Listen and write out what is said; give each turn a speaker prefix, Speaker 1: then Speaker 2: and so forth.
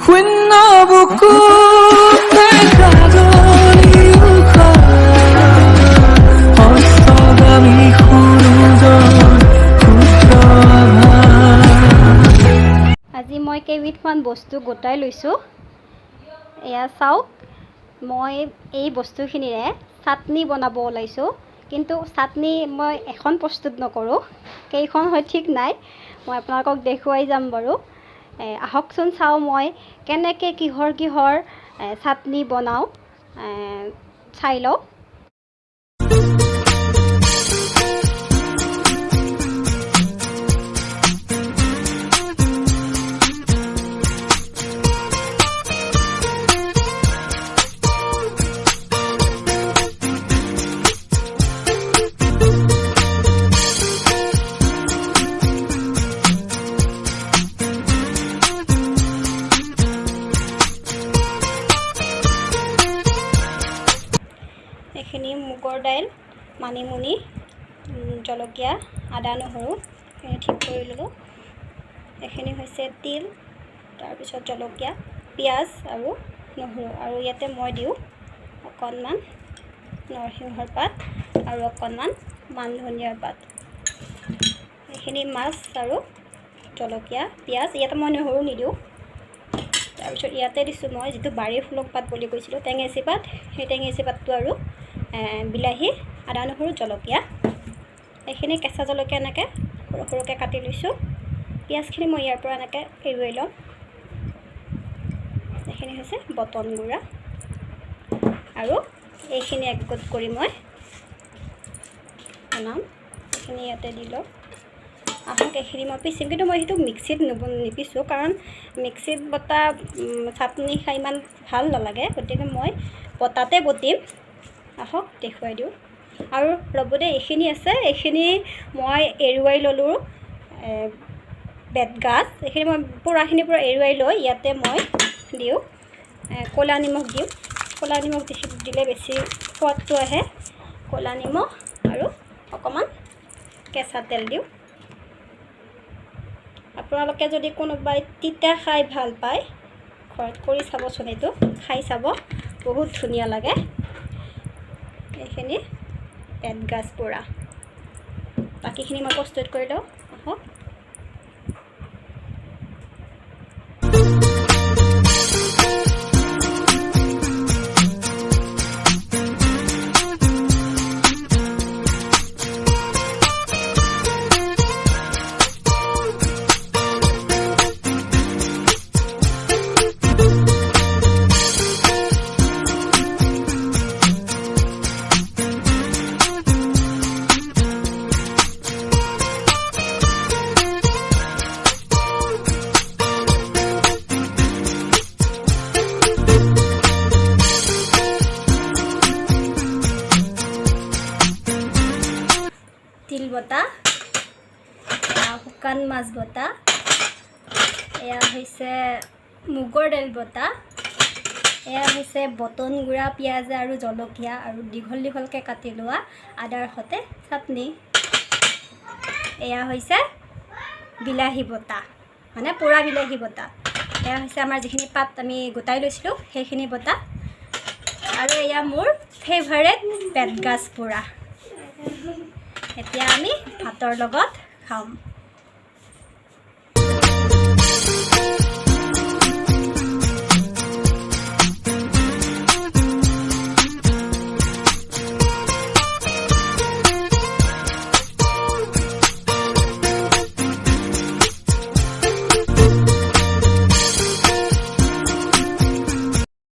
Speaker 1: আজি মই কেইবিধমান বস্তু গোটাই লৈছোঁ। এয়া চাওক, মই এই বস্তুখিনিৰে চাটনি বনাব ওলাইছোঁ। কিন্তু চাটনি মই এখন প্ৰস্তুত নকৰোঁ, কেইখন হয় ঠিক নাই। মই আপোনালোকক দেখুৱাই যাম বাৰু। আহকচোন চাওঁ মই কেনেকৈ কিহৰ চাটনি বনাওঁ, চাই লওঁ। এইখিনি মুগৰ দাইল, মানিমুনি, জলকীয়া, আদা নহৰু এইখিনি ঠিক কৰি ল'লোঁ। এইখিনি হৈছে তিল, তাৰপিছত জলকীয়া, পিঁয়াজ আৰু নহৰু। আৰু ইয়াতে মই দিওঁ অকণমান নৰসিংহৰ পাত আৰু অকণমান মান ধনিয়াৰ পাত। এইখিনি মাছ আৰু জলকীয়া, পিঁয়াজ, ইয়াতে মই নহৰু নিদিওঁ। তাৰপিছত ইয়াতে দিছোঁ মই যিটো বাৰীৰ ফুলক পাত বুলি কৈছিলোঁ, টেঙেচি পাত, সেই টেঙেচি পাতটো আৰু বিলাহী, আদা নহৰু, জলকীয়া। এইখিনি কেঁচা জলকীয়া এনেকৈ সৰু সৰুকৈ কাটি লৈছোঁ। পিঁয়াজখিনি মই ইয়াৰ পৰা এনেকৈ এৰুৱাই ল'ম। এইখিনি হৈছে বটন গুড়া আৰু এইখিনি একগোট কৰি মই বনাম। এইখিনি ইয়াতে দি লওঁ। আহক এইখিনি মই পিচিম, কিন্তু মই সেইটো মিক্সিত নিপিছোঁ, কাৰণ মিক্সিত বটা চাটনি খাই ইমান ভাল নালাগে, গতিকে মই পটাতে বটিম। আহক দেখুৱাই দিওঁ। আৰু লগতে এইখিনি আছে, এইখিনি মই এৰুৱাই ল'লোঁ বেতগাজ। এইখিনি মই পোৰাখিনিৰ পৰা এৰুৱাই লৈ ইয়াতে মই দিওঁ ক'লা নিমখ দিওঁ। ক'লা নিমখ দিলে বেছি সোৱাদটো আহে। ক'লা নিমখ আৰু অকণমান কেঁচা তেল দিওঁ। আপোনালোকে যদি কোনোবাই তিতা খাই ভাল পায়, ঘৰত কৰি চাবচোন, এইটো খাই চাব, বহুত ধুনীয়া লাগে। এইখিনি বেতগাজ পোৰা, বাকীখিনি মই প্ৰস্তুত কৰি লওঁ। আহক। তিল বটা, শুকান মাছ বটা, এয়া হৈছে মুগৰ দাইল বটা, এয়া হৈছে বটন গুড়া, পিঁয়াজ আৰু জলকীয়া আৰু দীঘল দীঘলকৈ কাটি লোৱা আদাৰ সৈতে চাটনি। এয়া হৈছে বিলাহী বটা, মানে পোৰা বিলাহী বটা। এয়া হৈছে আমাৰ যিখিনি পাত আমি গোটাই লৈছিলোঁ সেইখিনি বটা। আৰু এয়া মোৰ ফেভাৰেট বেতগাজ পোৰা। এতিয়া আমি ভাতৰ লগত খাম।